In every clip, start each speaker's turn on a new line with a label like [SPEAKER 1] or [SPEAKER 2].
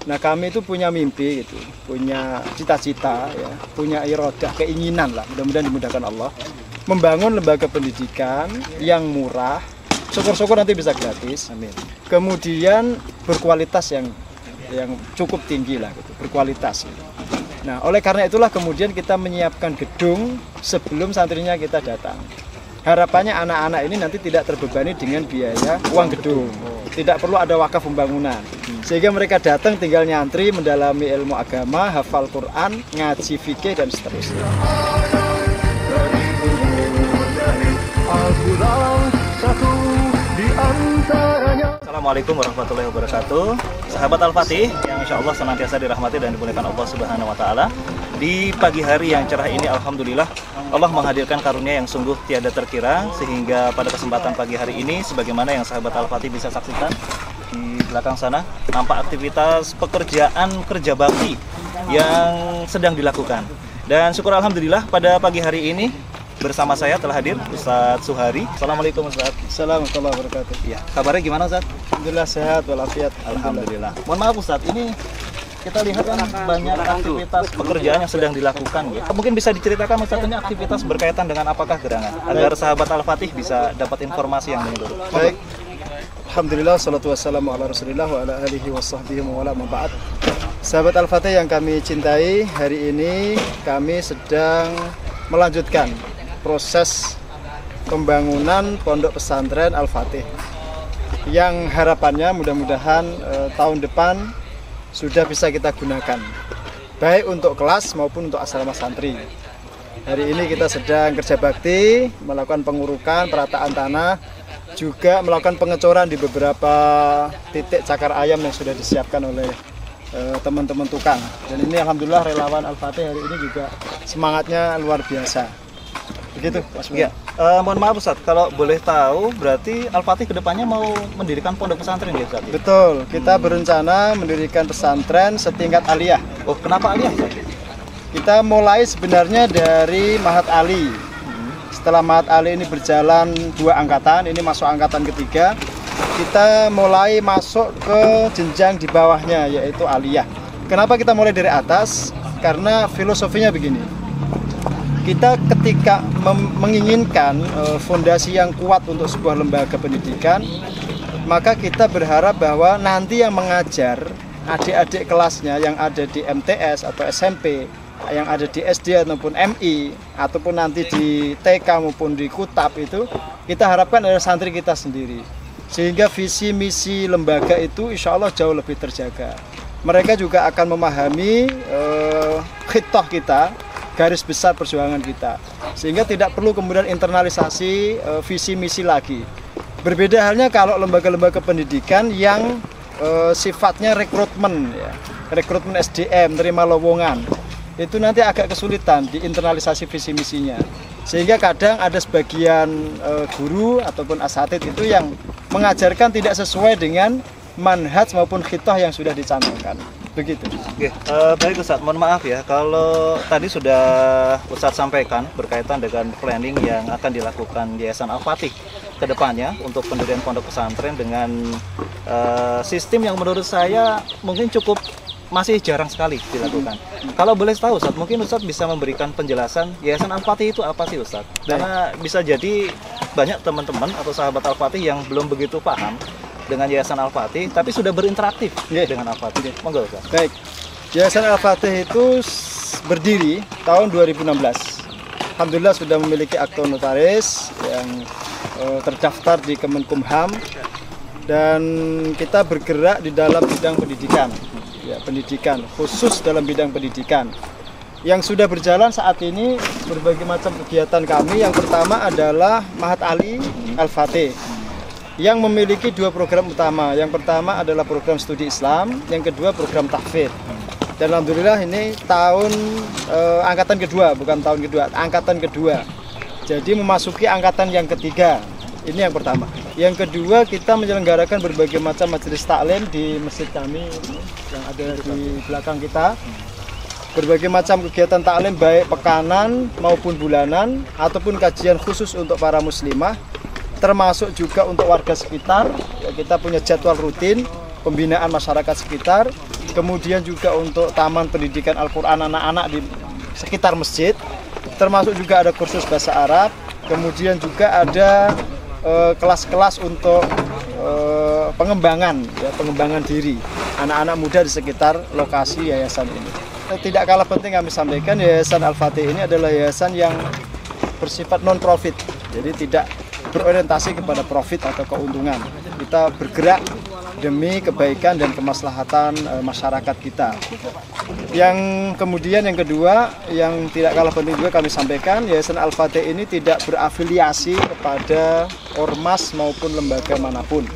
[SPEAKER 1] Nah, kami itu punya mimpi gitu, punya cita-cita ya, punya iradah, keinginan lah, mudah-mudahan dimudahkan Allah, membangun lembaga pendidikan yang murah, syukur-syukur nanti bisa gratis. Amin. Kemudian berkualitas yang cukup tinggi lah gitu, berkualitas. Nah, oleh karena itulah kemudian kita menyiapkan gedung sebelum santrinya kita datang. Harapannya anak-anak ini nanti tidak terbebani dengan biaya uang gedung. Tidak perlu ada wakaf pembangunan. Sehingga mereka datang tinggal nyantri, mendalami ilmu agama, hafal Quran, ngaji fikih dan seterusnya.
[SPEAKER 2] Assalamualaikum warahmatullahi wabarakatuh. Sahabat Al-Fatih yang insya Allah senantiasa dirahmati dan dimuliakan Allah Subhanahu wa Ta'ala. Di pagi hari yang cerah ini, alhamdulillah Allah menghadirkan karunia yang sungguh tiada terkira, sehingga pada kesempatan pagi hari ini, sebagaimana yang sahabat Al-Fatih bisa saksikan di belakang sana, nampak aktivitas pekerjaan kerja bakti yang sedang dilakukan. Dan syukur alhamdulillah pada pagi hari ini bersama saya telah hadir Ustadz Suhari. Assalamualaikum Ustadz.
[SPEAKER 1] Assalamualaikum warahmatullahi wabarakatuh.
[SPEAKER 2] Ya, kabarnya gimana Ustadz?
[SPEAKER 1] Alhamdulillah sehat walafiat.
[SPEAKER 2] Alhamdulillah. Mohon maaf Ustadz, ini kita lihat kan banyak aktivitas pekerjaan yang sedang dilakukan. Ya. Mungkin bisa diceritakan Ustadz, ini aktivitas berkaitan dengan apakah gerangan? Agar sahabat Al-Fatih bisa dapat informasi yang menyeluruh.
[SPEAKER 1] Baik. Alhamdulillah, salatu wassalamu ala rasulillah wa ala alihi wa sahbihi wa ala maba'ad. Sahabat Al-Fatih yang kami cintai, hari ini kami sedang melanjutkan proses pembangunan pondok pesantren Al-Fatih yang harapannya mudah-mudahan tahun depan sudah bisa kita gunakan baik untuk kelas maupun untuk asrama santri. Hari ini kita sedang kerja bakti, melakukan pengurukan, perataan tanah, juga melakukan pengecoran di beberapa titik cakar ayam yang sudah disiapkan oleh teman-teman tukang. Dan ini alhamdulillah relawan Al-Fatih hari ini juga semangatnya luar biasa. Begitu, Mas.
[SPEAKER 2] Ya, mohon maaf Ustadz, kalau boleh tahu berarti Al-Fatih kedepannya mau mendirikan pondok pesantren ya Ustadz?
[SPEAKER 1] Betul, kita berencana mendirikan pesantren setingkat aliyah.
[SPEAKER 2] Oh, kenapa aliyah?
[SPEAKER 1] Kita mulai sebenarnya dari Mahat Ali. Setelah Mahat Ali ini berjalan 2 angkatan, ini masuk angkatan ketiga, kita mulai masuk ke jenjang di bawahnya yaitu aliyah. Kenapa kita mulai dari atas? Karena filosofinya begini. Kita ketika menginginkan fondasi yang kuat untuk sebuah lembaga pendidikan, maka kita berharap bahwa nanti yang mengajar adik-adik kelasnya yang ada di MTS atau SMP, yang ada di SD ataupun MI, ataupun nanti di TK maupun di Kutab itu, kita harapkan adalah santri kita sendiri. Sehingga visi misi lembaga itu insya Allah jauh lebih terjaga. Mereka juga akan memahami khitah kita, garis besar perjuangan kita, sehingga tidak perlu kemudian internalisasi visi misi lagi. Berbeda halnya kalau lembaga-lembaga pendidikan yang sifatnya rekrutmen, ya, rekrutmen SDM, terima lowongan, itu nanti agak kesulitan diinternalisasi visi misinya, sehingga kadang ada sebagian guru ataupun asatid itu yang mengajarkan tidak sesuai dengan manhaj maupun khitah yang sudah dicanangkan. Begitu.
[SPEAKER 2] Oke, baik Ustadz, mohon maaf ya kalau tadi sudah Ustadz sampaikan berkaitan dengan planning yang akan dilakukan Yayasan Al-Fatih ke depannya untuk pendirian pondok pesantren dengan sistem yang menurut saya mungkin cukup masih jarang sekali dilakukan. Kalau boleh tahu Ustadz, mungkin Ustadz bisa memberikan penjelasan Yayasan Al-Fatih itu apa sih Ustadz? Karena bisa jadi banyak teman-teman atau sahabat Al-Fatih yang belum begitu paham dengan Yayasan Al-Fatih, tapi sudah berinteraksi dengan Al-Fatih. Monggo, Ustaz.
[SPEAKER 1] Baik, Yayasan Al-Fatih itu berdiri tahun 2016. Alhamdulillah sudah memiliki akte notaris yang terdaftar di Kemenkumham, dan kita bergerak di dalam bidang pendidikan, ya, pendidikan khusus dalam bidang pendidikan. Yang sudah berjalan saat ini berbagai macam kegiatan kami. Yang pertama adalah Mahat Ali Al-Fatih, yang memiliki 2 program utama. Yang pertama adalah program studi Islam, yang kedua program tahfidz. Dan alhamdulillah ini tahun angkatan kedua, bukan tahun kedua, angkatan kedua. Jadi memasuki angkatan yang ketiga. Ini yang pertama. Yang kedua, kita menyelenggarakan berbagai macam majelis taklim di masjid kami yang ada di belakang kita. Berbagai macam kegiatan taklim baik pekanan maupun bulanan ataupun kajian khusus untuk para muslimah, termasuk juga untuk warga sekitar. Ya, kita punya jadwal rutin pembinaan masyarakat sekitar, kemudian juga untuk taman pendidikan Al-Quran anak-anak di sekitar masjid, termasuk juga ada kursus bahasa Arab, kemudian juga ada kelas-kelas untuk pengembangan diri anak-anak muda di sekitar lokasi yayasan ini. Tidak kalah penting kami sampaikan, Yayasan Al-Fatih ini adalah yayasan yang bersifat non-profit, jadi tidak berorientasi kepada profit atau keuntungan. Kita bergerak demi kebaikan dan kemaslahatan masyarakat kita. Yang kemudian yang kedua, yang tidak kalah penting juga kami sampaikan, Yayasan Al-Fatih ini tidak berafiliasi kepada ormas maupun lembaga manapun,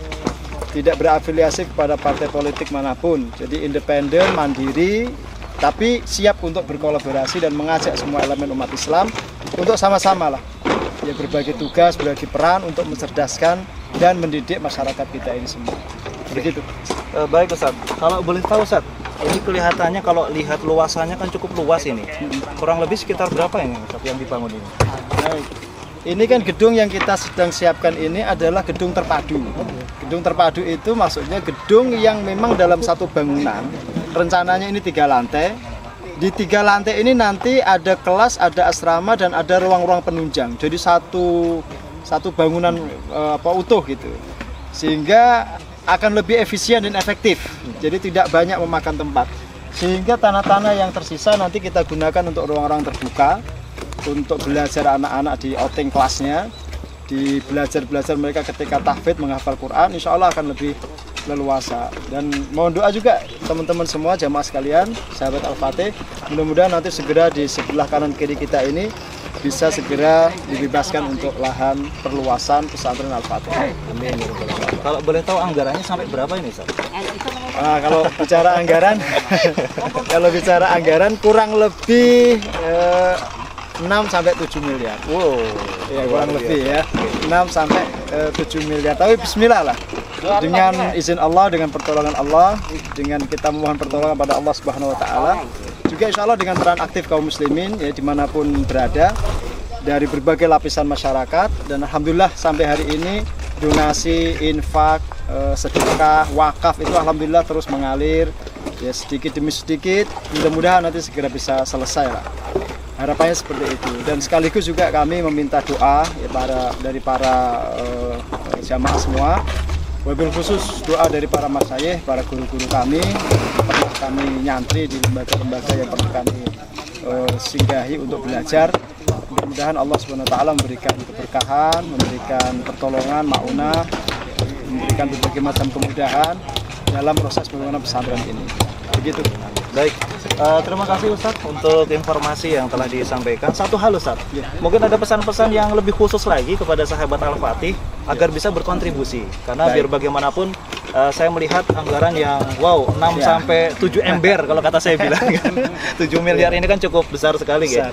[SPEAKER 1] tidak berafiliasi kepada partai politik manapun, jadi independen, mandiri, tapi siap untuk berkolaborasi dan mengajak semua elemen umat Islam untuk sama-sama lah ya berbagi tugas, berbagi peran untuk mencerdaskan dan mendidik masyarakat kita ini semua. Begitu.
[SPEAKER 2] Baik Ustaz, kalau boleh tahu Ustaz, ini kelihatannya kalau lihat luasannya kan cukup luas ini. Kurang lebih sekitar berapa ini Ustaz yang dibangun ini?
[SPEAKER 1] Baik. Ini kan gedung yang kita sedang siapkan ini adalah gedung terpadu. Gedung terpadu itu maksudnya gedung yang memang dalam satu bangunan. Rencananya ini 3 lantai. Di 3 lantai ini nanti ada kelas, ada asrama, dan ada ruang-ruang penunjang. Jadi satu bangunan utuh gitu. Sehingga akan lebih efisien dan efektif. Jadi tidak banyak memakan tempat. Sehingga tanah-tanah yang tersisa nanti kita gunakan untuk ruang-ruang terbuka, untuk belajar anak-anak di outing kelasnya, di belajar mereka ketika tahfidz menghafal Quran, insya Allah akan lebih leluasa. Dan mohon doa juga teman-teman semua, jamaah sekalian, sahabat Al-Fatih, mudah-mudahan nanti segera di sebelah kanan kiri kita ini bisa segera dibebaskan untuk lahan perluasan pesantren Al-Fatih.
[SPEAKER 2] Amin. Kalau boleh tahu anggarannya sampai berapa ini Ustaz?
[SPEAKER 1] Kalau bicara anggaran, kurang lebih 6 sampai 7 miliar.
[SPEAKER 2] Wow.
[SPEAKER 1] Ya, kurang lebih ya. 6 sampai 7 miliar. Tapi bismillah lah. Dengan izin Allah, dengan pertolongan Allah, dengan kita memohon pertolongan pada Allah Subhanahu wa taala. Juga insya Allah dengan peran aktif kaum muslimin ya dimanapun berada dari berbagai lapisan masyarakat, dan alhamdulillah sampai hari ini donasi, infak, sedekah, wakaf itu alhamdulillah terus mengalir ya sedikit demi sedikit. Mudah-mudahan nanti segera bisa selesai lah. Harapannya seperti itu, dan sekaligus juga kami meminta doa ya dari para jamaah semua, wabil khusus doa dari para masyayikh, para guru-guru kami, pernah kami nyantri di lembaga-lembaga yang pernah kami singgahi untuk belajar. Mudah-mudahan Allah SWT memberikan keberkahan, memberikan pertolongan, maunah, memberikan berbagai macam kemudahan dalam proses pembangunan pesantren ini. Begitu.
[SPEAKER 2] Baik, terima kasih Ustadz untuk informasi yang telah disampaikan. Satu hal Ustadz, mungkin ada pesan-pesan yang lebih khusus lagi kepada sahabat Al-Fatih agar bisa berkontribusi. Karena biar bagaimanapun saya melihat anggaran yang wow 6 sampai 7 ember kalau kata saya bilang. 7 miliar ini kan cukup besar sekali ya.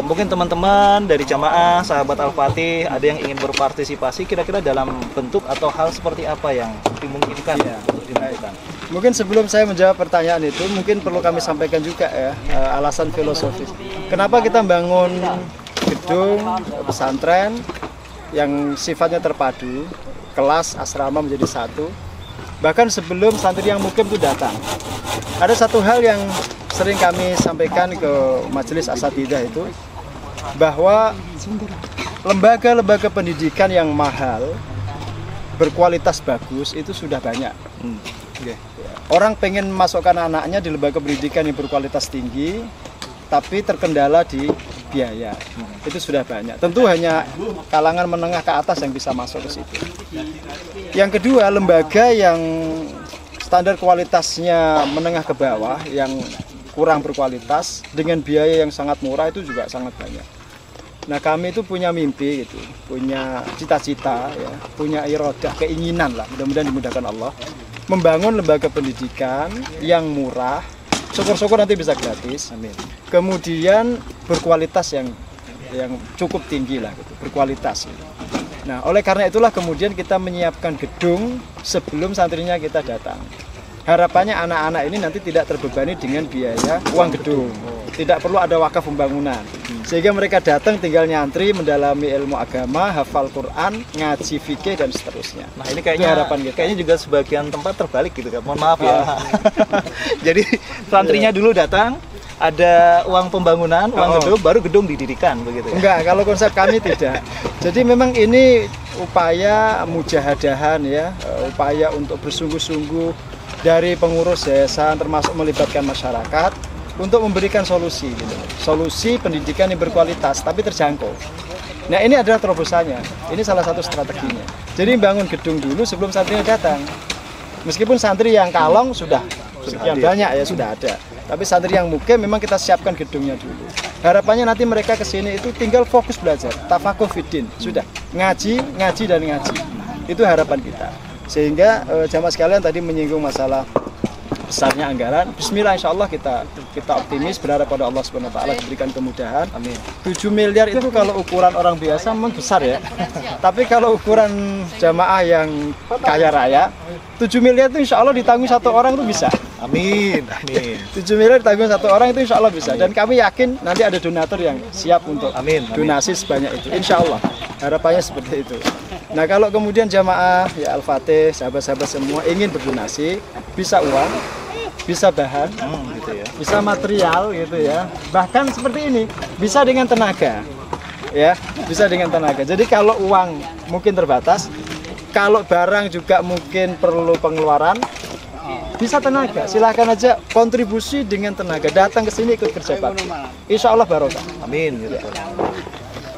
[SPEAKER 2] Mungkin teman-teman dari jamaah sahabat Al-Fatih ada yang ingin berpartisipasi kira-kira dalam bentuk atau hal seperti apa yang dimungkinkan untuk dilakukan.
[SPEAKER 1] Mungkin sebelum saya menjawab pertanyaan itu, mungkin perlu kami sampaikan juga ya alasan filosofis. Kenapa kita bangun gedung pesantren yang sifatnya terpadu, kelas asrama menjadi satu. Bahkan sebelum santri yang mukim itu datang, ada satu hal yang sering kami sampaikan ke majelis asatidzah itu, bahwa lembaga-lembaga pendidikan yang mahal, berkualitas bagus itu sudah banyak. Orang pengen masukkan anaknya di lembaga pendidikan yang berkualitas tinggi, tapi terkendala di biaya. Itu sudah banyak. Tentu hanya kalangan menengah ke atas yang bisa masuk ke situ. Yang kedua, lembaga yang standar kualitasnya menengah ke bawah, yang kurang berkualitas dengan biaya yang sangat murah itu juga sangat banyak. Nah, kami itu punya mimpi gitu, punya cita-cita ya, punya iradah, keinginan lah, mudah-mudahan dimudahkan Allah, membangun lembaga pendidikan yang murah, syukur-syukur nanti bisa gratis, amin. Kemudian berkualitas yang cukup tinggi lah, gitu, berkualitas. Gitu. Nah, oleh karena itulah kemudian kita menyiapkan gedung sebelum santrinya kita datang. Harapannya anak-anak ini nanti tidak terbebani dengan biaya uang gedung, tidak perlu ada wakaf pembangunan. Sehingga mereka datang tinggal nyantri, mendalami ilmu agama, hafal Quran, ngaji fikih dan seterusnya.
[SPEAKER 2] Nah ini kayaknya
[SPEAKER 1] harapan kita.
[SPEAKER 2] Kayaknya juga sebagian tempat terbalik gitu kan. Mohon maaf ya. Jadi santrinya dulu datang, ada uang pembangunan, uang gedung, baru gedung didirikan begitu ya.
[SPEAKER 1] Enggak, kalau konsep kami tidak. Jadi memang ini upaya mujahadahan ya, upaya untuk bersungguh-sungguh dari pengurus yayasan termasuk melibatkan masyarakat untuk memberikan solusi gitu. Solusi pendidikan yang berkualitas tapi terjangkau. Nah, ini adalah terobosannya. Ini salah satu strateginya. Jadi bangun gedung dulu sebelum santrinya datang. Meskipun santri yang kalong sudah sekian banyak ya sudah ada. Tapi santri yang mukim memang kita siapkan gedungnya dulu. Harapannya nanti mereka ke sini itu tinggal fokus belajar, tafakuh fiddin. Sudah, ngaji dan ngaji. Itu harapan kita. Sehingga jamaah sekalian tadi menyinggung masalah besarnya anggaran. Bismillah, insya Allah kita optimis, berharap pada Allah Subhanahu Wa Taala diberikan kemudahan.
[SPEAKER 2] Amin.
[SPEAKER 1] 7 miliar itu kalau ukuran orang biasa memang besar ya. Tapi kalau ukuran jamaah yang kaya raya, 7 miliar itu insya Allah ditanggung satu orang itu bisa.
[SPEAKER 2] Amin. Amin.
[SPEAKER 1] 7 miliar ditanggung satu orang itu insya Allah bisa. Dan kami yakin nanti ada donatur yang siap untuk donasi sebanyak itu. Insya Allah. Harapannya seperti itu. Nah, kalau kemudian jamaah ya Al-Fatih, sahabat-sahabat semua ingin berdonasi, bisa uang, bisa bahan,
[SPEAKER 2] gitu ya.
[SPEAKER 1] bisa material gitu ya. Bahkan seperti ini, bisa dengan tenaga. Ya, bisa dengan tenaga. Jadi kalau uang mungkin terbatas, kalau barang juga mungkin perlu pengeluaran, bisa tenaga. Silahkan aja kontribusi dengan tenaga. Datang ke sini ikut kerja bakti. Insya Allah barokah.
[SPEAKER 2] Amin gitu.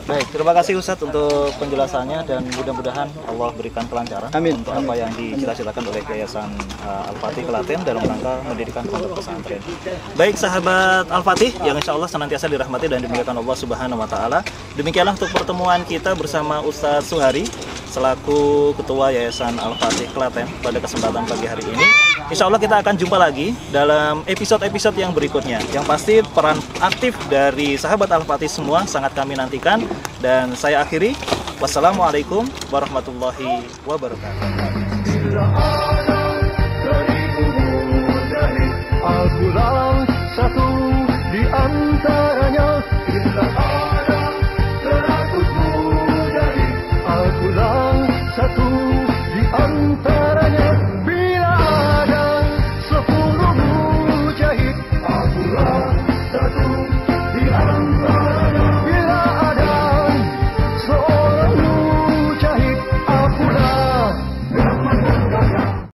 [SPEAKER 2] Baik, terima kasih Ustadz untuk penjelasannya dan mudah-mudahan Allah berikan kelancaran untuk apa yang dicita-citakan oleh Yayasan Al-Fatih Klaten dalam rangka mendirikan pondok pesantren. Baik sahabat Al-Fatih yang insya Allah senantiasa dirahmati dan dimuliakan Allah Subhanahu Wa Taala. Demikianlah untuk pertemuan kita bersama Ustadz Suhari selaku Ketua Yayasan Al-Fatih Klaten pada kesempatan pagi hari ini. Insya Allah kita akan jumpa lagi dalam episode-episode yang berikutnya. Yang pasti peran aktif dari sahabat Al-Fatih semua sangat kami nantikan. Dan saya akhiri. Wassalamualaikum warahmatullahi wabarakatuh.